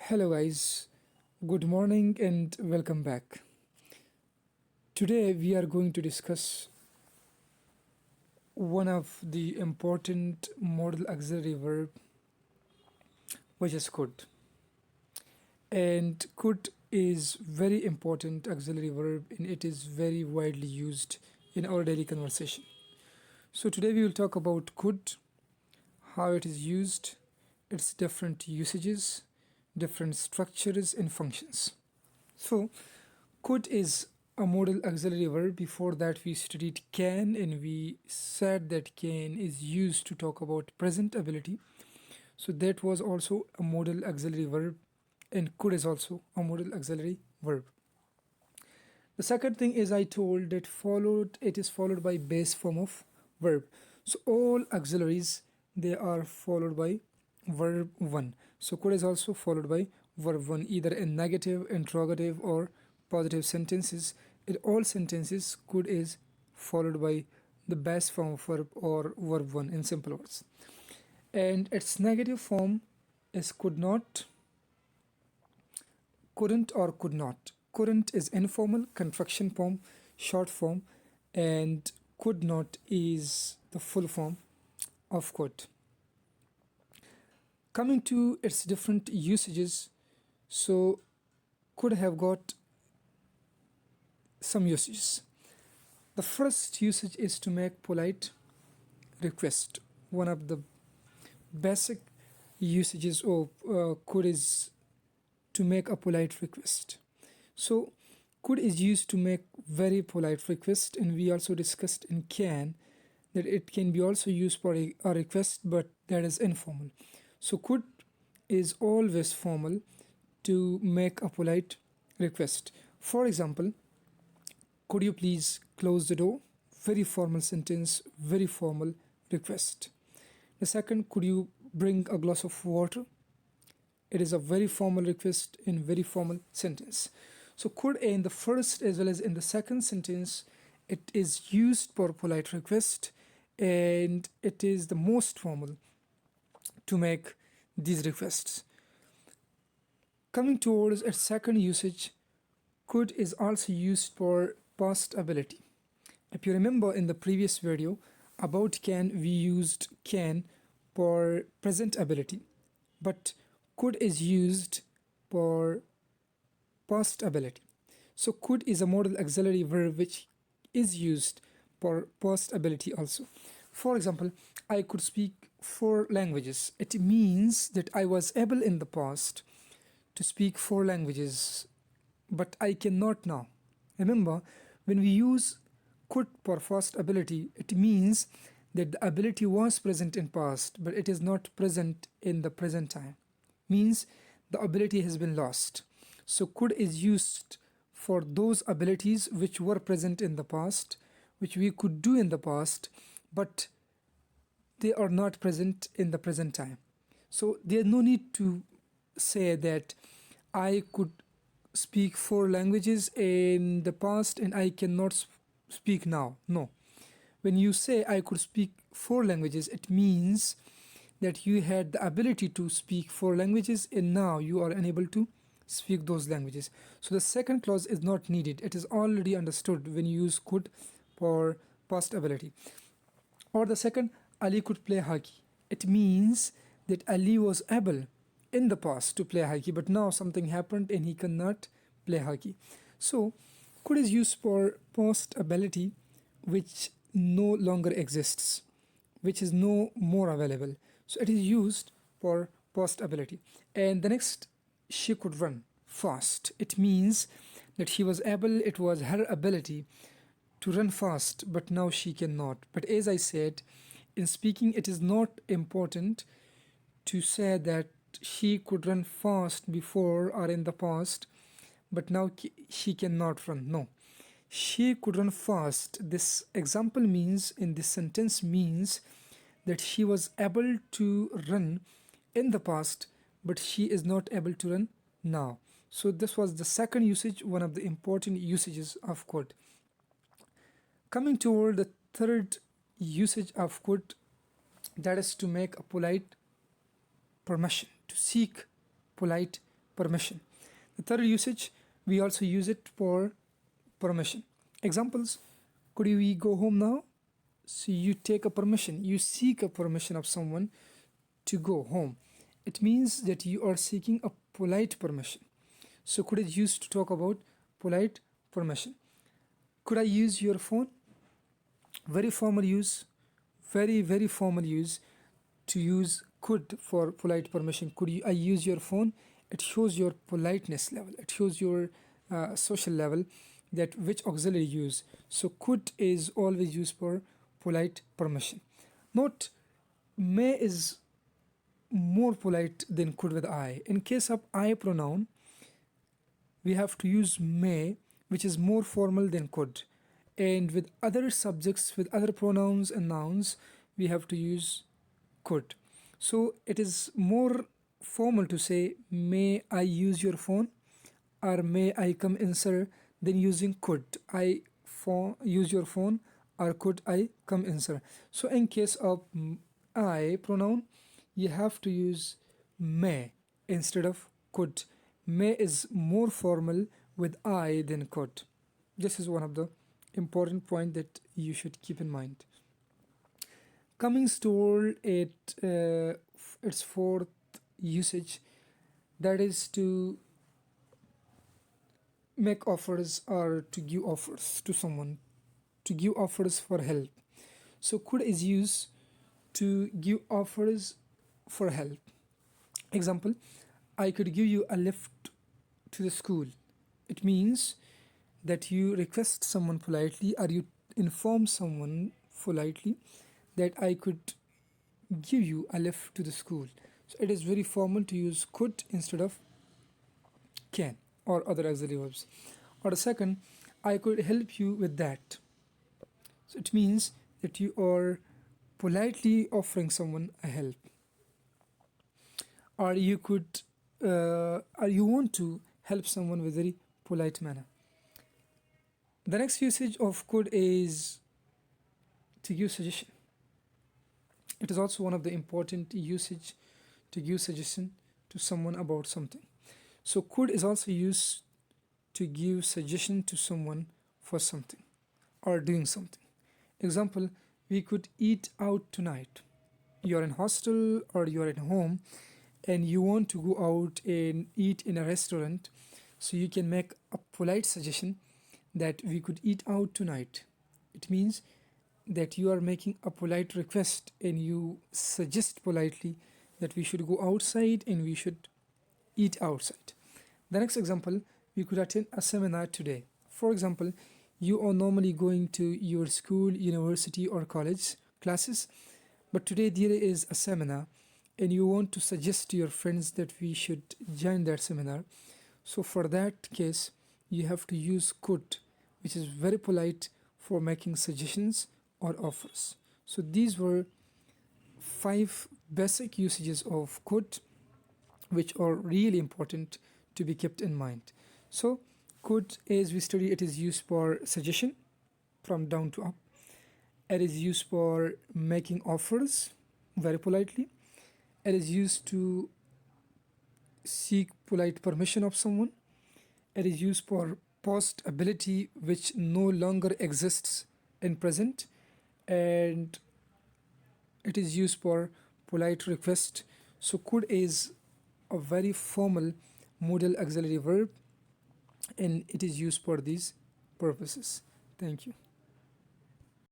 Hello, guys. Good morning and welcome back. Today, we are going to discuss one of the important modal auxiliary verb, which is could. And could is very important auxiliary verb, and it is very widely used in our daily conversation. So today we will talk about could, how it is used, its different usages, different structures and functions. So could is a modal auxiliary verb. Before that we studied can, and we said that can is used to talk about present ability. So that was also a modal auxiliary verb, and could is also a modal auxiliary verb. The second thing is I told that it is followed by base form of verb. So all auxiliaries, they are followed by verb 1. So could is also followed by verb 1, either in negative, interrogative or positive sentences. In all sentences, could is followed by the base form of verb or verb 1 in simple words. And its negative form is could not, couldn't or could not. Couldn't is informal, contraction form, short form, and could not is the full form of could. Coming to its different usages, so could have got some usages. The first usage is to make polite request. One of the basic usages of could is to make a polite request. So could is used to make very polite request, and we also discussed in can that it can be also used for a request, but that is informal. So could is always formal to make a polite request. For example, could you please close the door? Very formal sentence, very formal request. The second, could you bring a glass of water? It is a very formal request in very formal sentence. So could in the first as well as in the second sentence, it is used for polite request, and it is the most formal to make these requests. Coming towards its second usage, could is also used for past ability. If you remember in the previous video about can, we used can for present ability, but could is used for past ability. So could is a modal auxiliary verb which is used for past ability also. For example, I could speak 4 languages. It means that I was able in the past to speak 4 languages, but I cannot now. Remember, when we use could for past ability, it means that the ability was present in past, but it is not present in the present time. Means the ability has been lost. So could is used for those abilities which were present in the past, which we could do in the past, but they are not present in the present time. So there's no need to say that I could speak 4 languages in the past and I cannot speak now. No. When you say I could speak 4 languages, it means that you had the ability to speak 4 languages and now you are unable to speak those languages. So the second clause is not needed. It is already understood when you use could for past ability. Or the second, Ali could play hockey. It means that Ali was able in the past to play hockey, but now something happened and he cannot play hockey. So could is used for past ability which no longer exists, which is no more available. So it is used for past ability. And the next, she could run fast. It means that she was able, it was her ability to run fast, but now she cannot. But as I said, in speaking, it is not important to say that she could run fast before or in the past, but now she cannot run. No, she could run fast. This example means, in this sentence means that she was able to run in the past, but she is not able to run now. So this was the second usage, one of the important usages of could. Coming toward the third usage of could, that is to make a polite permission, to seek polite permission. The third usage, we also use it for permission. Examples, could we go home now? So you take a permission, you seek a permission of someone to go home. It means that you are seeking a polite permission. So could is used to talk about polite permission. Could I use your phone? Very formal use, very formal use to use could for polite permission. I use your phone? It shows your politeness level. It shows your social level, that which auxiliary use. So could is always used for polite permission. Note, may is more polite than could with I. In case of I pronoun, we have to use may, which is more formal than could. And with other subjects, with other pronouns and nouns, we have to use could. So it is more formal to say, may I use your phone, or may I come in, sir, than using could I use your phone, or could I come in, sir. So in case of I pronoun, you have to use may instead of could. May is more formal with I than could. This is one of the important point that you should keep in mind. Coming toward its fourth usage, that is to make offers or to give offers to someone, to give offers for help. So could is used to give offers for help. Example, I could give you a lift to the school. It means that you request someone politely, or you inform someone politely that I could give you a lift to the school. So it is very formal to use could instead of can or other auxiliary verbs. Or the second, I could help you with that. So it means that you are politely offering someone a help. Or you could, or you want to help someone with very polite manner. The next usage of could is to give suggestion. It is also one of the important usage to give suggestion to someone about something. So could is also used to give suggestion to someone for something or doing something. Example, we could eat out tonight. You're in hostel or you're at home and you want to go out and eat in a restaurant, so you can make a polite suggestion that we could eat out tonight. It means that you are making a polite request and you suggest politely that we should go outside and we should eat outside. The next example, we could attend a seminar today. For example, you are normally going to your school, university or college classes, but today there is a seminar and you want to suggest to your friends that we should join that seminar. So for that case, you have to use could, which is very polite for making suggestions or offers. So these were 5 basic usages of could, which are really important to be kept in mind. So could, as we study, it is used for suggestion from down to up. It is used for making offers very politely. It is used to seek polite permission of someone. It is used for past ability which no longer exists in present, and it is used for polite request. So could is a very formal modal auxiliary verb and it is used for these purposes. Thank you.